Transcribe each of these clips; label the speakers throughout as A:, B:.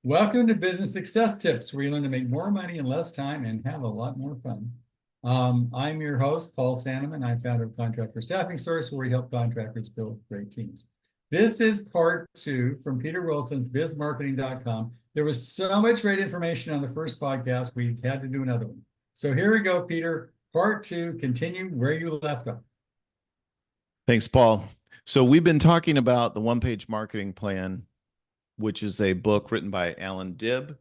A: Welcome to Business Success Tips, where you learn to make more money in less time and have a lot more fun. I'm your host, Paul Sanneman. I'm founder of Contractor Staffing Source, where we help contractors build great teams. This is part 2 from Peter Wilson's bizmarketing.com. There was so much great information on the first podcast, we had to do another one. So here we go, Peter. Part 2, continue where you left off.
B: Thanks, Paul. So we've been talking about the one-page marketing plan, which is a book written by Alan Dibb.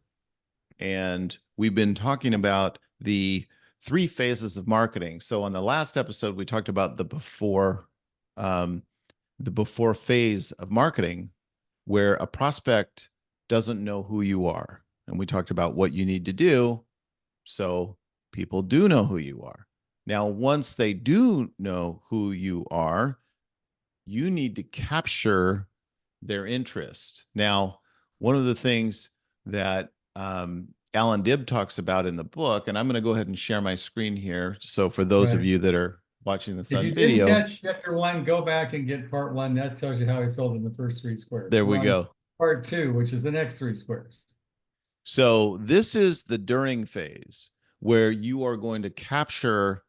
B: And we've been talking about the 3 phases of marketing. So on the last episode, we talked about the before phase of marketing, where a prospect doesn't know who you are. And we talked about what you need to do so people do know who you are. Now, once they do know who you are, you need to capture their interest. Now, one of the things that Alan Dibb talks about in the book, and I'm going to go ahead and share my screen here. So for those of you that are watching this on video.
A: If you didn't catch chapter 1, go back and get part 1. That tells you how he filled in the first 3 squares.
B: There we go.
A: Part 2, which is the next 3 squares.
B: So this is the during phase, where you are going to capture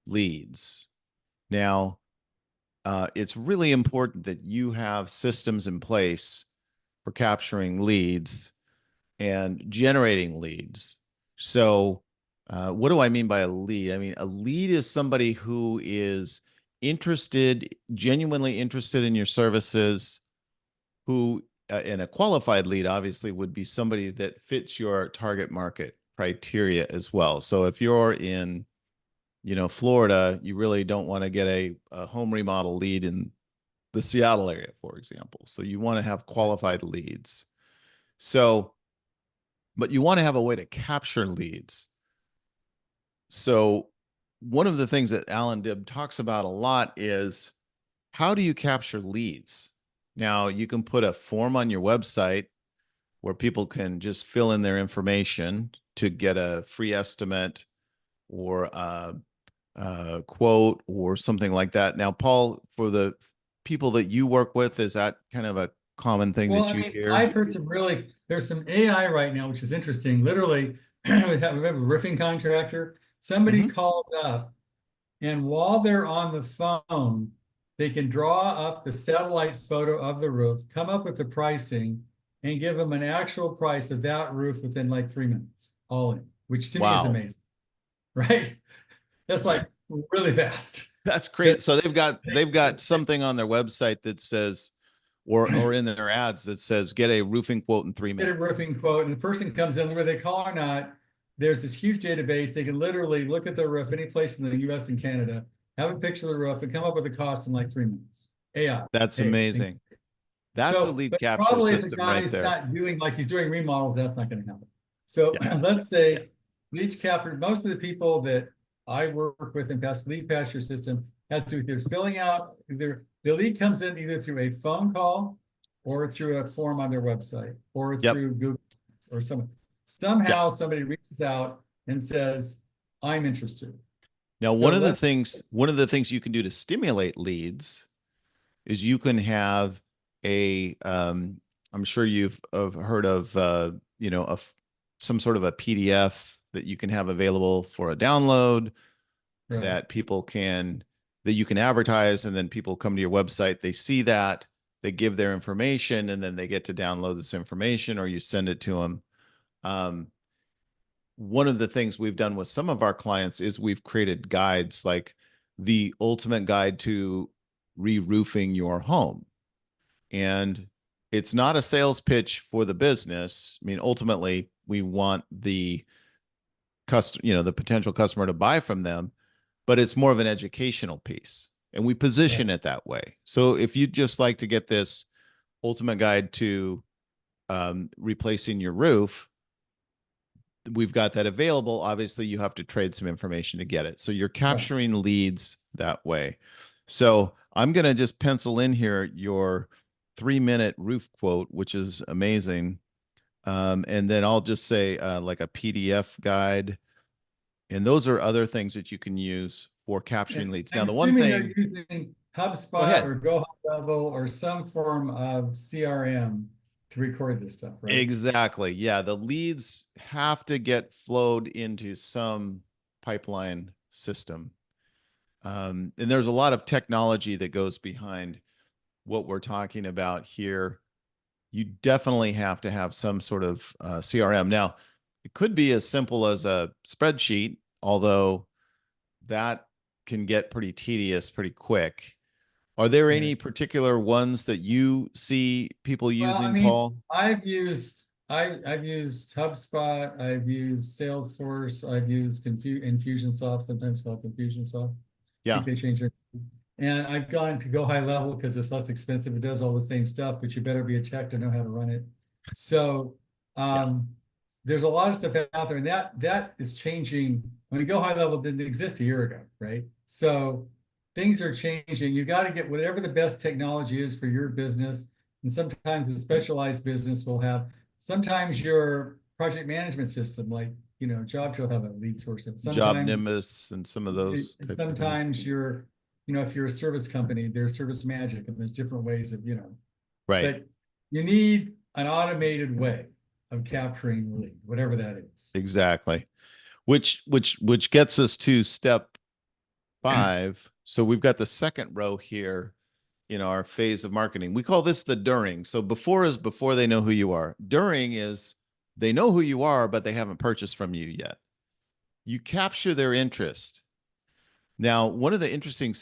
B: leads. Now, it's really important that you have systems in place for capturing leads and generating leads. So what do I mean by a lead? I mean, a lead is somebody who is interested, genuinely interested in your services, who, and a qualified lead obviously would be somebody that fits your target market criteria as well. So if you're in, Florida, you really don't want to get a home remodel lead in the Seattle area, for example. So you want to have qualified leads. So, but you want to have a way to capture leads. So one of the things that Alan Dibb talks about a lot is, how do you capture leads? Now, you can put a form on your website where people can just fill in their information to get a free estimate or a quote or something like that. Now, Paul, for the people that you work with, is that kind of a common thing that you hear?
A: I've heard there's some AI right now, which is interesting. Literally, we have a roofing contractor. Somebody called up, and while they're on the phone, they can draw up the satellite photo of the roof, come up with the pricing, and give them an actual price of that roof within like 3 minutes, all in, which to me is amazing, right? That's like really fast.
B: That's great. So they've got something on their website that says, or in their ads that says, get a roofing quote in 3 minutes.
A: Get a roofing quote, and the person comes in, whether they call or not, there's this huge database. They can literally look at their roof any place in the US and Canada, have a picture of the roof, and come up with a cost in like 3 minutes. AI.
B: That's amazing. That's a lead capture system right there.
A: Probably if the guy's not doing, like he's doing remodels, that's not going to happen. So let's say lead capture, most of the people that I work with in past lead capture system has to do with either filling out, either the lead comes in either through a phone call or through a form on their website or through Google or someone. Somehow somebody reaches out and says, I'm interested.
B: Now, one of the things you can do to stimulate leads is you can have I'm sure you've heard of, some sort of a PDF that you can have available for a download that you can advertise, and then people come to your website, they see that, they give their information, and then they get to download this information, or you send it to them. One of the things we've done with some of our clients is we've created guides, like the ultimate guide to re-roofing your home. And it's not a sales pitch for the business. I mean, ultimately, we want the the potential customer to buy from them, but it's more of an educational piece. And we position it that way. So if you'd just like to get this ultimate guide to replacing your roof, we've got that available. Obviously, you have to trade some information to get it. So you're capturing leads that way. So I'm going to just pencil in here your 3-minute roof quote, which is amazing. And then I'll just say like a PDF guide. And those are other things that you can use for capturing leads. Now, the one thing
A: you're using HubSpot or Go High Level or some form of CRM, to record this stuff, right?
B: Exactly. Yeah. The leads have to get flowed into some pipeline system. And there's a lot of technology that goes behind what we're talking about here. You definitely have to have some sort of CRM. Now, it could be as simple as a spreadsheet, although that can get pretty tedious pretty quick. Are there
A: Right.
B: any particular ones that you see people
A: Well, I
B: using,
A: mean,
B: Paul?
A: I've used HubSpot, I've used Salesforce, I've used Infusionsoft, sometimes called Confusionsoft. I think
B: Yeah.
A: they changed their. And I've gone to Go High Level because it's less expensive. It does all the same stuff, but you better be a tech to know how to run it. So
B: Yeah.
A: there's a lot of stuff out there, and that is changing. When Go High Level didn't exist a year ago, right? So things are changing. You got to get whatever the best technology is for your business. And sometimes a specialized business will have, sometimes your project management system, like, Jobs will have a lead source. And
B: Job
A: sometimes,
B: Nimbus and some of those types of things.
A: sometimes if you're a service company, there's Service Magic, and there's different ways of,
B: Right.
A: but you need an automated way of capturing the lead, whatever that is.
B: Exactly. Which gets us to step 5. So we've got the second row here in our phase of marketing. We call this the during. So before is before they know who you are. During is they know who you are, but they haven't purchased from you yet. You capture their interest. Now, one of the interesting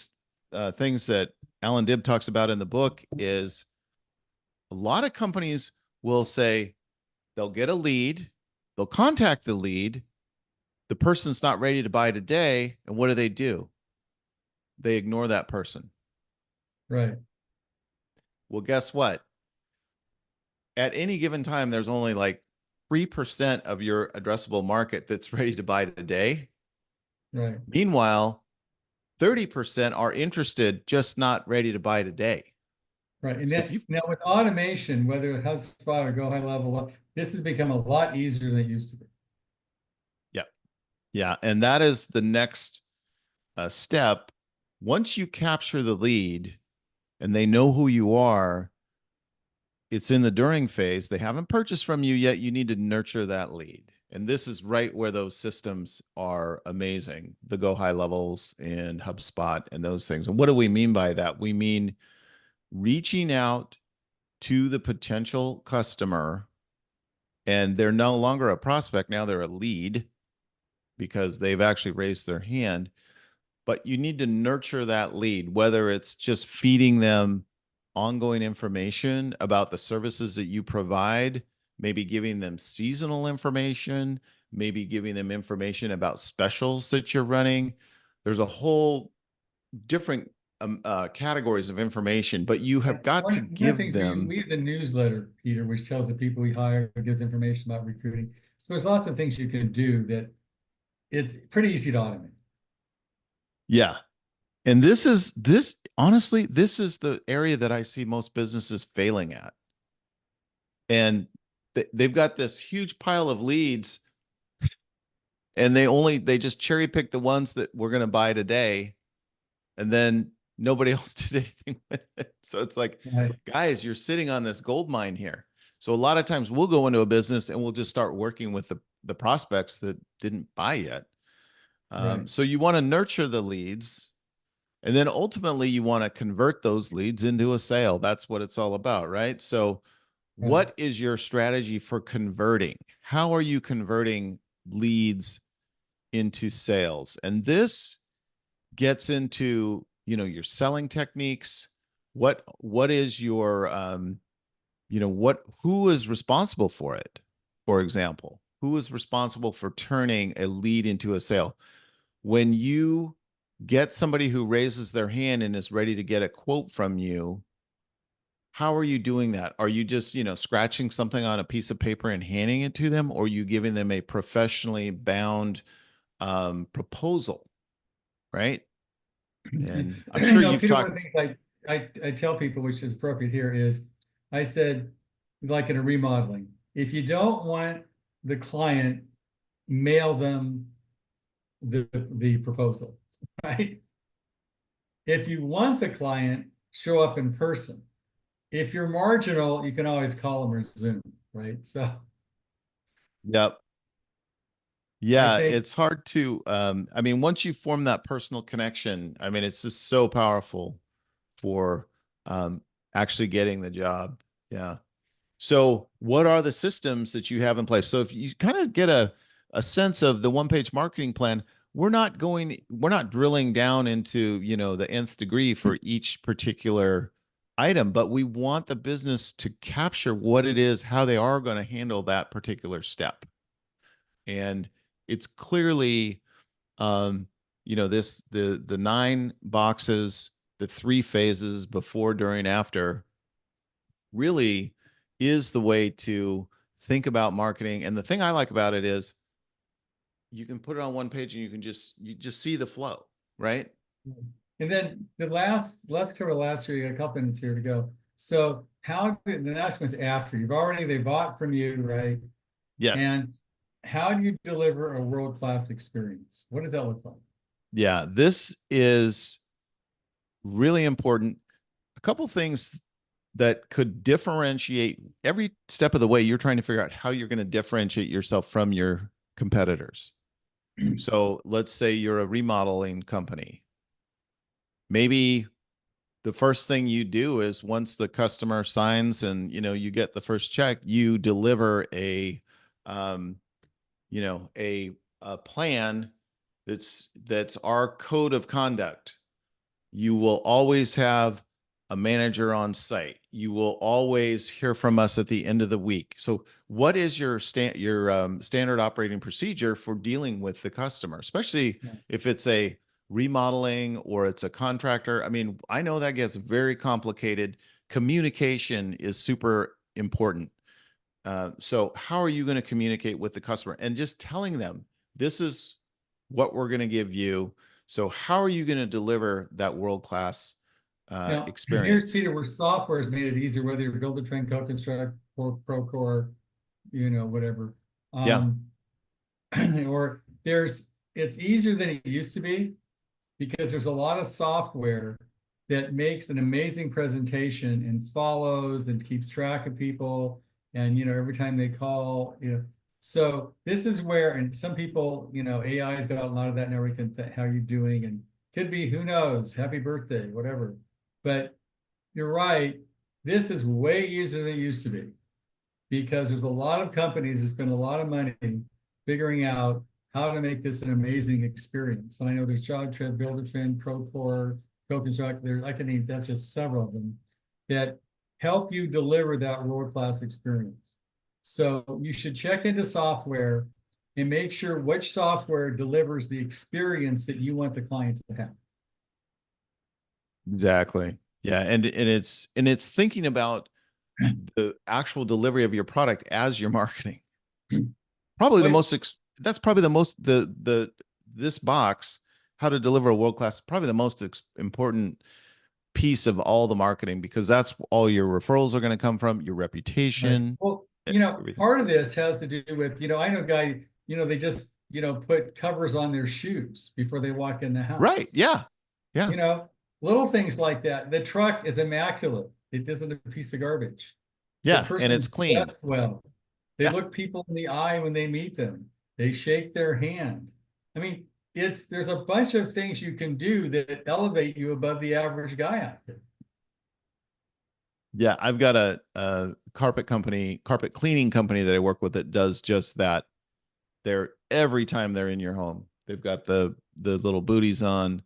B: things that Alan Dibb talks about in the book is a lot of companies will say they'll get a lead, they'll contact the lead, the person's not ready to buy today, and what do? They ignore that person.
A: Right.
B: Well, guess what? At any given time, there's only like 3% of your addressable market that's ready to buy today.
A: Right.
B: Meanwhile, 30% are interested, just not ready to buy today.
A: Right. And
B: So if
A: that
B: you,
A: now with automation, whether it HubSpot or Go High Level, this has become a lot easier than it used to be.
B: yeah, yeah, and that is the next step. Once you capture the lead and they know who you are, it's in the during phase. They haven't purchased from you yet. You need to nurture that lead. And this is right where those systems are amazing, the Go High Levels and HubSpot and those things. And what do we mean by that? We mean reaching out to the potential customer, and they're no longer a prospect. Now they're a lead because they've actually raised their hand. But you need to nurture that lead, whether it's just feeding them ongoing information about the services that you provide, maybe giving them seasonal information, maybe giving them information about specials that you're running. There's a whole different categories of information, but you have got to
A: One of the
B: give
A: things we,
B: them.
A: we use a newsletter, Peter, which tells the people we hire, gives information about recruiting. So there's lots of things you can do that it's pretty easy to automate.
B: Yeah. And this honestly, this is the area that I see most businesses failing at. And they've got this huge pile of leads, and they just cherry pick the ones that we're going to buy today, and then nobody else did anything with it. So it's like,
A: Right.
B: guys, you're sitting on this gold mine here. So a lot of times we'll go into a business and we'll just start working with the prospects that didn't buy yet.
A: Right.
B: So you want to nurture the leads, and then ultimately you want to convert those leads into a sale. That's what it's all about, right? So
A: Right.
B: what is your strategy for converting? How are you converting leads into sales? And this gets into, your selling techniques. What is your who is responsible for it? For example, who is responsible for turning a lead into a sale? When you get somebody who raises their hand and is ready to get a quote from you, how are you doing that? Are you just, scratching something on a piece of paper and handing it to them, or are you giving them a professionally bound proposal, right? And I'm sure you've
A: Peter, one of the
B: talked.
A: things I tell people, which is appropriate here, is I said, like in a remodeling, if you don't want the client, mail them the proposal, right? If you want the client, show up in person. if you're marginal, you can always call them or Zoom, right? So
B: Yep.
A: I
B: Yeah,
A: think,
B: it's hard to I mean, once you form that personal connection, I mean, it's just so powerful for um actually getting the job. Yeah. So, what are the systems that you have in place? So, if you kind of get a sense of the one-page marketing plan, we're not drilling down into, you know, the nth degree for each particular item, but we want the business to capture what it is, how they are going to handle that particular step. And it's clearly um, you know, this the 9 boxes, the 3 phases before, during, after really is the way to think about marketing. And the thing I like about it is you can put it on one page and you just see the flow, right?
A: and then let's cover the last year. You got a couple minutes here to go. So the next one's after they bought from you, right?
B: Yes.
A: And how do you deliver a world-class experience? What does that look like?
B: Yeah, this is really important. A couple things that could differentiate every step of the way. You're trying to figure out how you're going to differentiate yourself from your competitors. So let's say you're a remodeling company. Maybe the first thing you do is once the customer signs and you get the first check, you deliver um, a plan that's our code of conduct. You will always have a manager on site. You will always hear from us at the end of the week. So, what is your standard operating procedure for dealing with the customer, especially
A: Yeah.
B: if it's a remodeling or it's a contractor? I mean, I know that gets very complicated. Communication is super important. So, how are you going to communicate with the customer and just telling them this is what we're going to give you? So, how are you going to deliver that world class
A: Now, here's
B: experience?
A: Peter, where software has made it easier, whether you're build a trend, co-construct, or Procore, whatever.
B: Yeah,
A: Um, or it's easier than it used to be because there's a lot of software that makes an amazing presentation and follows and keeps track of people. And, every time they call, so this is where, and some people, AI has got a lot of that and everything, how you doing? And could be, who knows, happy birthday, whatever. But you're right. This is way easier than it used to be because there's a lot of companies that spend a lot of money figuring out how to make this an amazing experience. And I know there's Job Trend, Builder Trend, Procore, CoConstruct. I can name that's just several of them that help you deliver that world-class experience. So you should check into software and make sure which software delivers the experience that you want the client to have.
B: exactly. Yeah, and it's thinking about the actual delivery of your product as your marketing. Probably the
A: Well,
B: most that's probably the most the this box, how to deliver a world class, probably the most important piece of all the marketing, because that's all your referrals are going to come from, your
A: right.
B: reputation,
A: Well,
B: everything.
A: part of this has to do with, I know a guy, they just, put covers on their shoes before they walk in the
B: Right.
A: house.
B: Yeah. Yeah.
A: You know, little things like that. The truck is immaculate. It isn't a piece of garbage. The
B: Yeah. And it's
A: person's
B: clean.
A: dressed well. They
B: Yeah.
A: look people in the eye when they meet them. They shake their hand. I mean, there's a bunch of things you can do that elevate you above the average guy out there.
B: Yeah. I've got a carpet cleaning company that I work with that does just that. They're every time they're in your home, they've got the little booties on.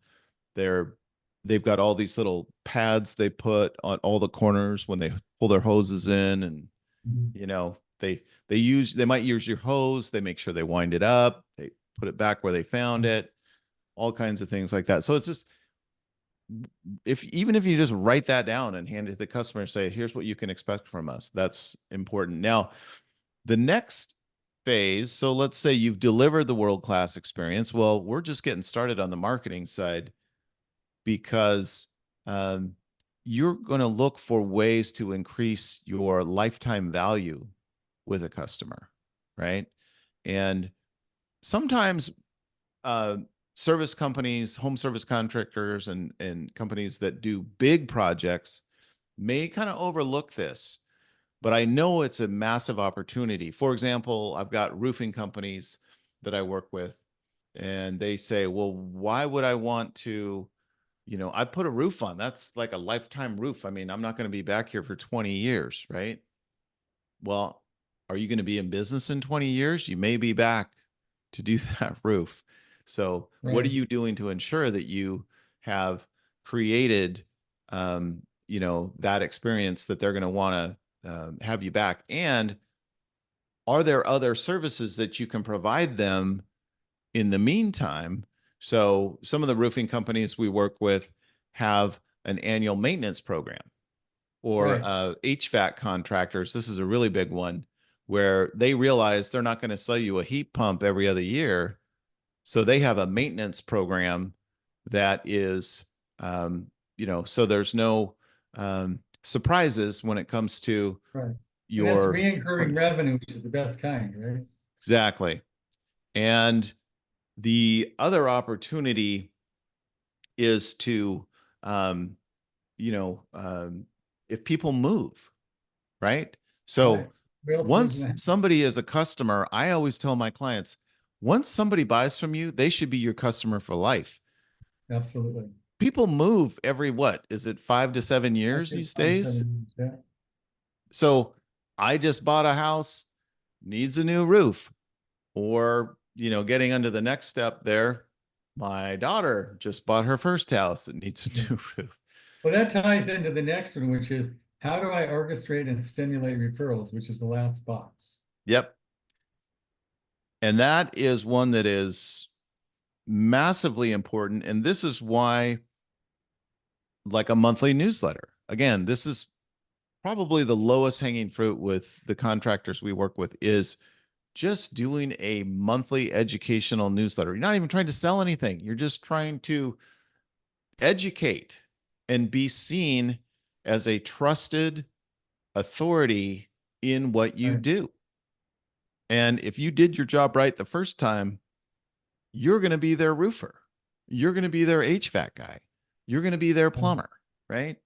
B: They're they've got all these little pads they put on all the corners when they pull their hoses in, and
A: Mhm.
B: they might use your hose. They make sure they wind it up. They put it back where they found it. All kinds of things like that. So it's just, if even if you just write that down and hand it to the customer and say, here's what you can expect from us, that's important. Now, the next phase, so let's say you've delivered the world class experience. Well, we're just getting started on the marketing side, because um, you're going to look for ways to increase your lifetime value with a customer, right? And sometimes uh, service companies, home service contractors, and companies that do big projects, may kind of overlook this, but I know it's a massive opportunity. For example, I've got roofing companies that I work with, and they say, well, why would I want to, I put a roof on, that's like a lifetime roof. I mean, I'm not going to be back here for 20 years, right? Well, are you going to be in business in 20 years? You may be back to do that roof. So, what are
A: Right,
B: you doing to ensure that you have created, that experience that they're going to want to have you back? And are there other services that you can provide them in the meantime? So, some of the roofing companies we work with have an annual maintenance program, or
A: right,
B: HVAC contractors. This is a really big one where they realize they're not going to sell you a heat pump every other year. So they have a maintenance program that is, so there's no surprises when it comes to
A: right. And that's
B: your
A: reoccurring
B: furnace.
A: revenue, which is the best kind, right?
B: Exactly. And the other opportunity is to, um, you know, um, if people move, right?
A: Right.
B: So
A: Who else moves in
B: once
A: the house?
B: somebody is a customer, I always tell my clients, once somebody buys from you, they should be your customer for life.
A: Absolutely.
B: People move every what? Is it 5 to 7 years
A: Actually,
B: these
A: five to
B: days?
A: 7 years, yeah.
B: So I just bought a house, needs a new roof, or getting under the next step there. My daughter just bought her first house. It needs a
A: Yeah.
B: new roof.
A: Well, that ties into the next one, which is how do I orchestrate and stimulate referrals, which is the last box.
B: Yep. And that is one that is massively important. And this is why, like a monthly newsletter, again, this is probably the lowest hanging fruit with the contractors we work with, is just doing a monthly educational newsletter. You're not even trying to sell anything. You're just trying to educate and be seen as a trusted authority in what you
A: Right.
B: do. And if you did your job right the first time, you're going to be their roofer. You're going to be their HVAC guy. You're going to be their
A: Right.
B: plumber, right?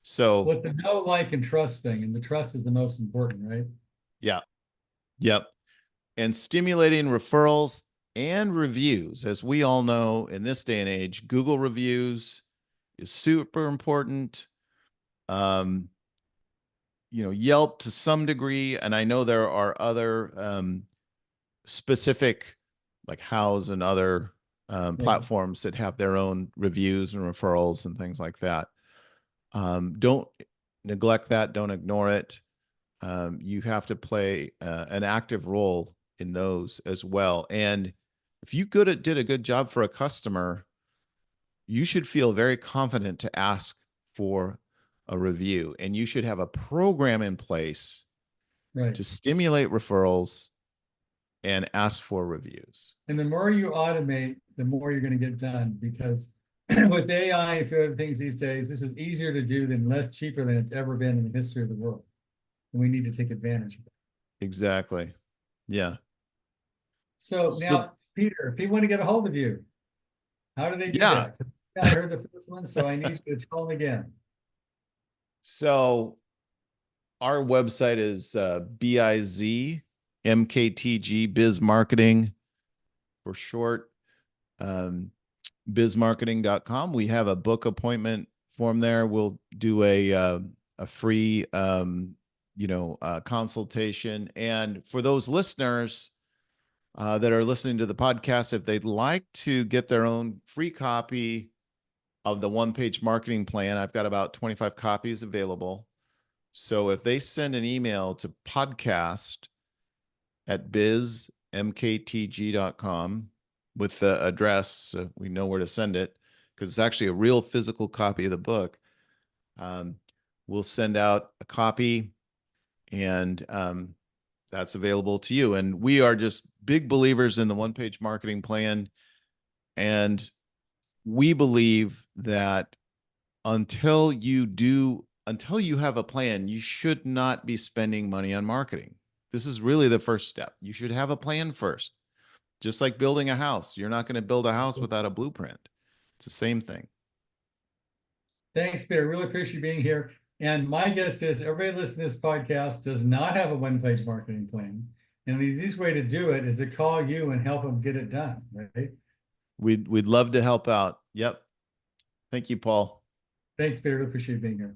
B: So,
A: With the know, like, and trust thing, and the trust is the most important, right?
B: yeah, yep. And stimulating referrals and reviews. As we all know, in this day and age, Google reviews is super important. Um, Yelp to some degree, and I know there are other specific, like House and other
A: Right.
B: platforms that have their own reviews and referrals and things like that. Don't neglect that. Don't ignore it. You have to play an active role in those as well. And if you did a good job for a customer, you should feel very confident to ask for a review, and you should have a program in place
A: Right.
B: to stimulate referrals and ask for reviews.
A: And the more you automate, the more you're going to get done because with AI and a few other things these days, this is easier to do than less cheaper than it's ever been in the history of the world. And we need to take advantage of it.
B: Exactly. Yeah.
A: So
B: So
A: now, Peter, if people want to get a hold of you, how do they do
B: yeah.
A: that? I heard the first one, so I need you to tell them again.
B: So our website is BIZMKTG, Biz Marketing for short, bizmarketing.com. We have a book appointment form there. We'll do a free consultation. And for those listeners that are listening to the podcast, if they'd like to get their own free copy of the one-page marketing plan, I've got about 25 copies available. So if they send an email to podcast@bizmktg.com with the address, so we know where to send it, because it's actually a real physical copy of the book, um, we'll send out a copy, and that's available to you. And we are just big believers in the one-page marketing plan. And we believe that until you have a plan, you should not be spending money on marketing. This is really the first step. You should have a plan first. Just like building a house. You're not going to build a house without a blueprint. It's the same thing.
A: Thanks, Peter. Really appreciate you being here. And my guess is everybody listening to this podcast does not have a one-page marketing plan. And the easiest way to do it is to call you and help them get it done, right?
B: We'd love to help out. Yep. Thank you, Paul.
A: Thanks, Peter. Appreciate being here.